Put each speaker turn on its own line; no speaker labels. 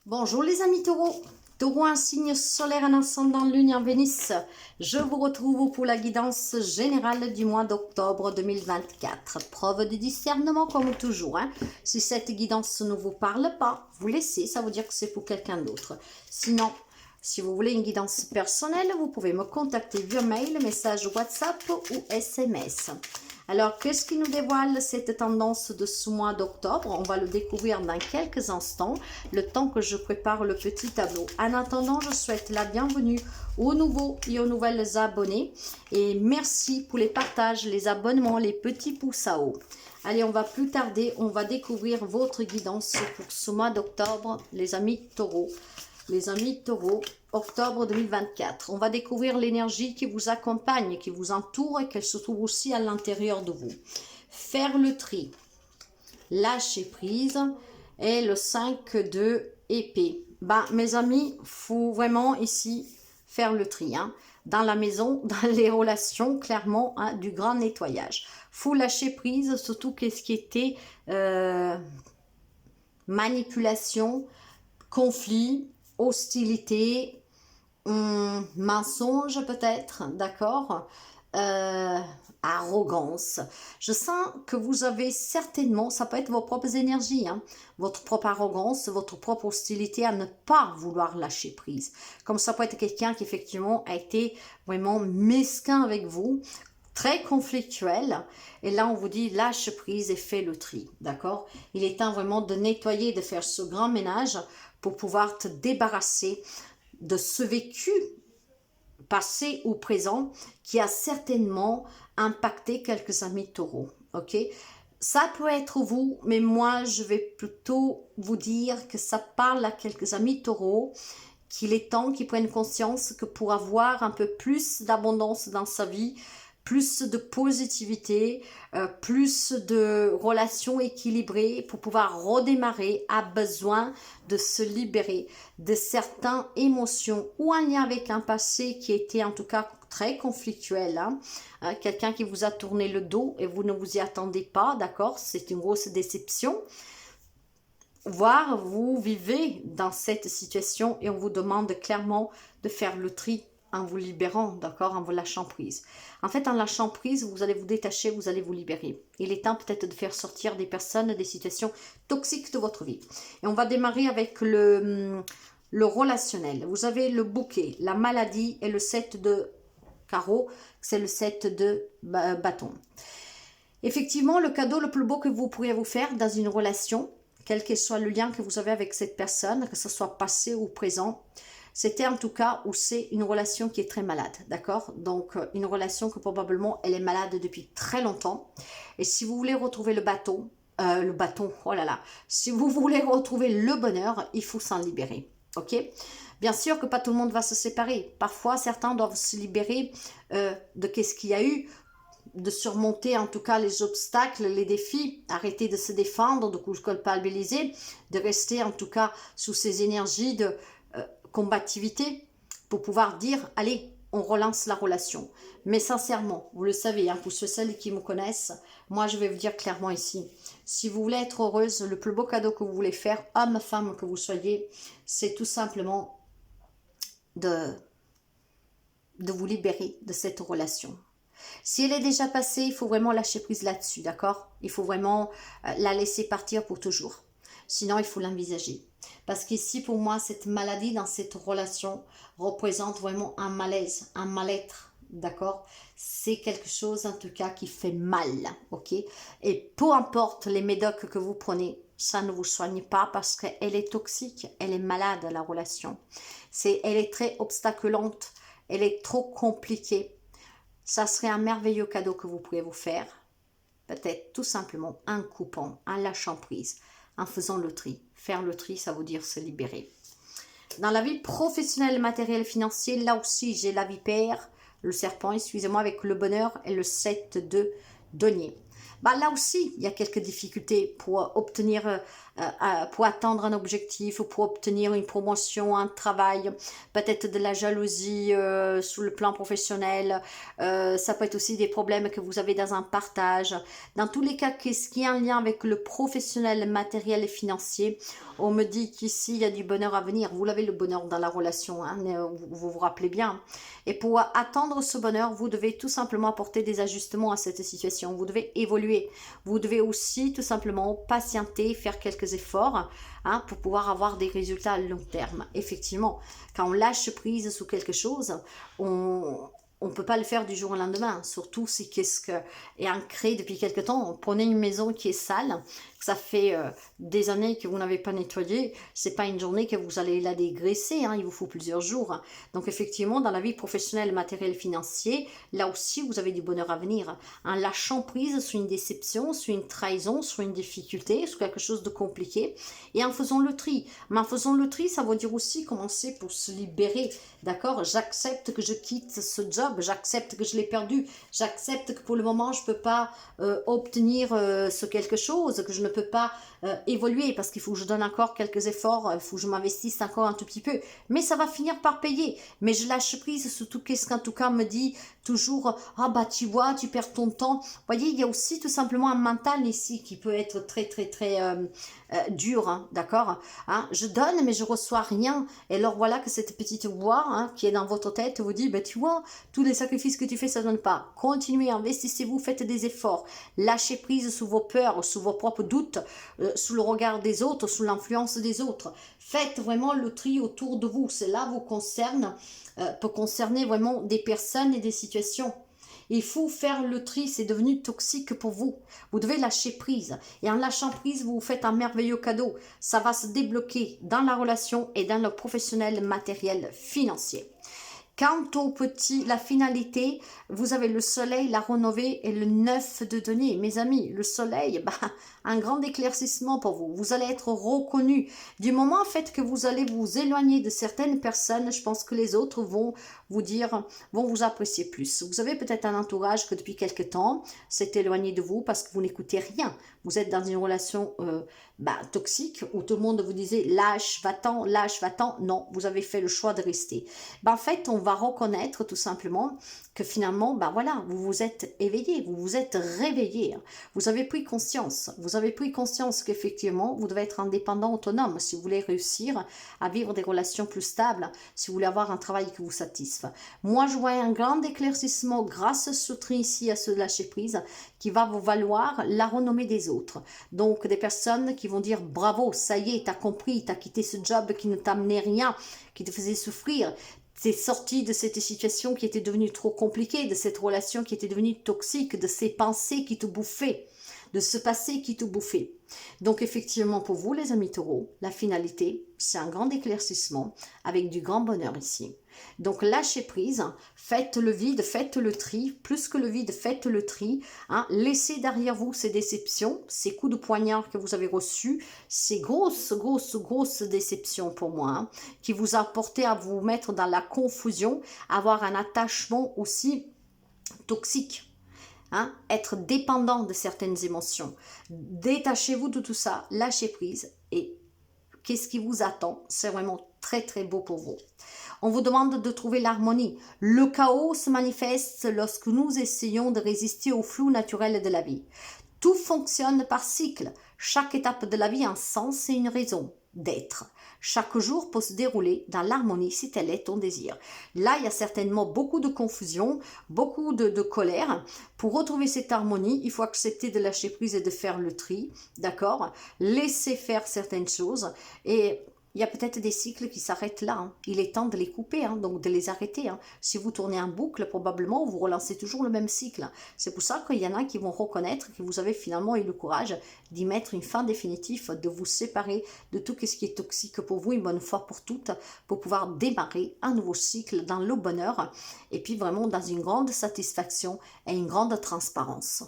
Bonjour les amis taureaux, taureau un signe solaire, un ascendant lune en Vénus. Je vous retrouve pour la guidance générale du mois d'octobre 2024. Preuve de discernement comme toujours. Si cette guidance ne vous parle pas, vous laissez, ça veut dire que c'est pour quelqu'un d'autre. Sinon, si vous voulez une guidance personnelle, vous pouvez me contacter via mail, message WhatsApp ou SMS. Alors, qu'est-ce qui nous dévoile cette tendance de ce mois d'octobre? On va le découvrir dans quelques instants, le temps que je prépare le petit tableau. En attendant, je souhaite la bienvenue aux nouveaux et aux nouvelles abonnés. Et merci pour les partages, les abonnements, les petits pouces à haut. Allez, on va plus tarder, on va découvrir votre guidance pour ce mois d'octobre, les amis taureaux. Les amis taureaux, octobre 2024. On va découvrir l'énergie qui vous accompagne, qui vous entoure et qu'elle se trouve aussi à l'intérieur de vous. Faire le tri, lâcher prise et le 5 de épée. Mes amis, il faut vraiment ici faire le tri. Dans la maison, dans les relations, clairement, du grand nettoyage. Faut lâcher prise, surtout qu'est-ce qui était manipulation, conflit, hostilité, mensonge peut-être, d'accord, arrogance. Je sens que vous avez certainement, ça peut être vos propres énergies, votre propre arrogance, votre propre hostilité à ne pas vouloir lâcher prise. Comme ça peut être quelqu'un qui effectivement a été vraiment mesquin avec vous, très conflictuel, et là on vous dit lâche prise et fais le tri, d'accord? Il est temps vraiment de nettoyer, de faire ce grand ménage pour pouvoir te débarrasser de ce vécu passé ou présent qui a certainement impacté quelques amis taureaux, ok? Ça peut être vous, mais moi je vais plutôt vous dire que ça parle à quelques amis taureaux, qu'il est temps qu'ils prennent conscience que pour avoir un peu plus d'abondance dans sa vie, plus de positivité, plus de relations équilibrées pour pouvoir redémarrer, a besoin de se libérer de certaines émotions ou en lien avec un passé qui était en tout cas très conflictuel. Quelqu'un qui vous a tourné le dos et vous ne vous y attendez pas, d'accord? C'est une grosse déception. Voire vous vivez dans cette situation et on vous demande clairement de faire le tri en vous libérant, d'accord, en vous lâchant prise. En fait, en lâchant prise, vous allez vous détacher, vous allez vous libérer. Il est temps peut-être de faire sortir des personnes, des situations toxiques de votre vie. Et on va démarrer avec le relationnel. Vous avez le bouquet, la maladie et le 7 de carreau, c'est le 7 de bâton. Effectivement, le cadeau le plus beau que vous pourriez vous faire dans une relation, quel que soit le lien que vous avez avec cette personne, que ce soit passé ou présent, c'était en tout cas où c'est une relation qui est très malade, d'accord? Donc, une relation que probablement elle est malade depuis très longtemps. Et si vous voulez retrouver le bâton, oh là là, si vous voulez retrouver le bonheur, il faut s'en libérer, ok? Bien sûr que pas tout le monde va se séparer. Parfois, certains doivent se libérer de qu'est-ce qu'il y a eu, de surmonter en tout cas les obstacles, les défis, arrêter de se défendre, de culpabiliser, de rester en tout cas sous ces énergies de combativité pour pouvoir dire, allez, on relance la relation. Mais sincèrement, vous le savez, pour ceux celles qui me connaissent, moi je vais vous dire clairement ici, si vous voulez être heureuse, le plus beau cadeau que vous voulez faire, homme, femme que vous soyez, c'est tout simplement de vous libérer de cette relation. Si elle est déjà passée, il faut vraiment lâcher prise là-dessus, d'accord? Il faut vraiment la laisser partir pour toujours. Sinon, il faut l'envisager. Parce qu'ici, pour moi, cette maladie dans cette relation représente vraiment un malaise, un mal-être, d'accord? C'est quelque chose, en tout cas, qui fait mal, ok? Et peu importe les médocs que vous prenez, ça ne vous soigne pas parce qu'elle est toxique, elle est malade, la relation. Elle est très obstaculante, elle est trop compliquée. Ça serait un merveilleux cadeau que vous pouvez vous faire. Peut-être tout simplement en coupant, en lâchant prise, en faisant le tri. Faire le tri, ça veut dire se libérer. Dans la vie professionnelle, matérielle, financière, là aussi, j'ai la vipère, le serpent, excusez-moi, avec le bonheur et le 7 de denier. bah, là aussi, il y a quelques difficultés pour obtenir, pour atteindre un objectif, ou pour obtenir une promotion, un travail, peut-être de la jalousie sur le plan professionnel. Ça peut être aussi des problèmes que vous avez dans un partage. Dans tous les cas, qu'est-ce qui est en lien avec le professionnel, matériel et financier, on me dit qu'ici, il y a du bonheur à venir. Vous l'avez, le bonheur dans la relation, hein, vous vous rappelez bien. Et pour attendre ce bonheur, vous devez tout simplement apporter des ajustements à cette situation. Vous devez évoluer. Vous devez aussi tout simplement patienter, faire quelques efforts, hein, pour pouvoir avoir des résultats à long terme. Effectivement, quand on lâche prise sur quelque chose, on ne peut pas le faire du jour au lendemain, surtout si qu'est-ce que est ancré depuis quelque temps. Prenez une maison qui est sale, ça fait des années que vous n'avez pas nettoyé, c'est pas une journée que vous allez la dégraisser, hein, il vous faut plusieurs jours. Donc effectivement, dans la vie professionnelle, matérielle, financière, là aussi vous avez du bonheur à venir. En lâchant prise sur une déception, sur une trahison, sur une difficulté, sur quelque chose de compliqué, et en faisant le tri. Mais en faisant le tri, ça veut dire aussi commencer pour se libérer. D'accord, j'accepte que je quitte ce job, j'accepte que je l'ai perdu, j'accepte que pour le moment je ne peux pas obtenir ce quelque chose, que je ne peux pas évoluer parce qu'il faut que je donne encore quelques efforts, il faut que je m'investisse encore un tout petit peu, mais ça va finir par payer. Mais je lâche prise sur tout ce qu'en tout cas me dit toujours, ah bah tu vois, tu perds ton temps. Vous voyez, il y a aussi tout simplement un mental ici qui peut être très dur, hein, d'accord, hein, je donne mais je reçois rien, et alors voilà que cette petite voix, hein, qui est dans votre tête vous dit, ben tu vois, tous les sacrifices que tu fais ça donne pas. Continuez, investissez-vous, faites des efforts, lâchez prise sous vos peurs, sous vos propres doutes, sous le regard des autres, sous l'influence des autres. Faites vraiment le tri autour de vous, cela vous concerne, peut concerner vraiment des personnes et des situations. Il faut faire le tri, c'est devenu toxique pour vous. Vous devez lâcher prise. Et en lâchant prise, vous vous faites un merveilleux cadeau. Ça va se débloquer dans la relation et dans le professionnel, matériel, financier. Quant au petit, la finalité, vous avez le soleil, la renommée et le 9 de denier. Mes amis, le soleil, bah, un grand éclaircissement pour vous. Vous allez être reconnu. Du moment en fait que vous allez vous éloigner de certaines personnes, je pense que les autres vont vous dire, vont vous apprécier plus. Vous avez peut-être un entourage que depuis quelque temps s'est éloigné de vous parce que vous n'écoutez rien. Vous êtes dans une relation toxique où tout le monde vous disait lâche, va-t'en, lâche, va-t'en. Non, vous avez fait le choix de rester. En fait, on va reconnaître tout simplement que finalement, voilà, vous vous êtes éveillé, vous vous êtes réveillé. Vous avez pris conscience. Vous avez pris conscience qu'effectivement, vous devez être indépendant, autonome si vous voulez réussir à vivre des relations plus stables, si vous voulez avoir un travail qui vous satisfait. Moi, je vois un grand éclaircissement grâce à ce tri ici, à ce lâcher prise, qui va vous valoir la renommée des autres. Donc, des personnes qui vont dire bravo, ça y est, t'as compris, t'as quitté ce job qui ne t'amenait rien, qui te faisait souffrir. T'es sorti de cette situation qui était devenue trop compliquée, de cette relation qui était devenue toxique, de ces pensées qui te bouffaient, de ce passé qui te bouffait. Donc effectivement pour vous les amis taureaux, la finalité c'est un grand éclaircissement avec du grand bonheur ici. Donc lâchez prise, faites le vide, faites le tri, plus que le vide, faites le tri, hein. Laissez derrière vous ces déceptions, ces coups de poignard que vous avez reçus, ces grosses déceptions pour moi, hein, qui vous a porté à vous mettre dans la confusion, avoir un attachement aussi toxique. Hein, être dépendant de certaines émotions. Détachez-vous de tout ça, lâchez prise et qu'est-ce qui vous attend? C'est vraiment très beau pour vous. On vous demande de trouver l'harmonie. Le chaos se manifeste lorsque nous essayons de résister au flou naturel de la vie. Tout fonctionne par cycle. Chaque étape de la vie a un sens et une raison d'être. Chaque jour peut se dérouler dans l'harmonie si tel est ton désir. Là, il y a certainement beaucoup de confusion, beaucoup de colère. Pour retrouver cette harmonie, il faut accepter de lâcher prise et de faire le tri, d'accord? Laisser faire certaines choses et il y a peut-être des cycles qui s'arrêtent là. Hein. Il est temps de les couper, hein, donc de les arrêter. Hein. Si vous tournez en boucle, probablement, vous relancez toujours le même cycle. C'est pour ça qu'il y en a qui vont reconnaître que vous avez finalement eu le courage d'y mettre une fin définitive, de vous séparer de tout ce qui est toxique pour vous, une bonne fois pour toutes, pour pouvoir démarrer un nouveau cycle dans le bonheur, et puis vraiment dans une grande satisfaction et une grande transparence.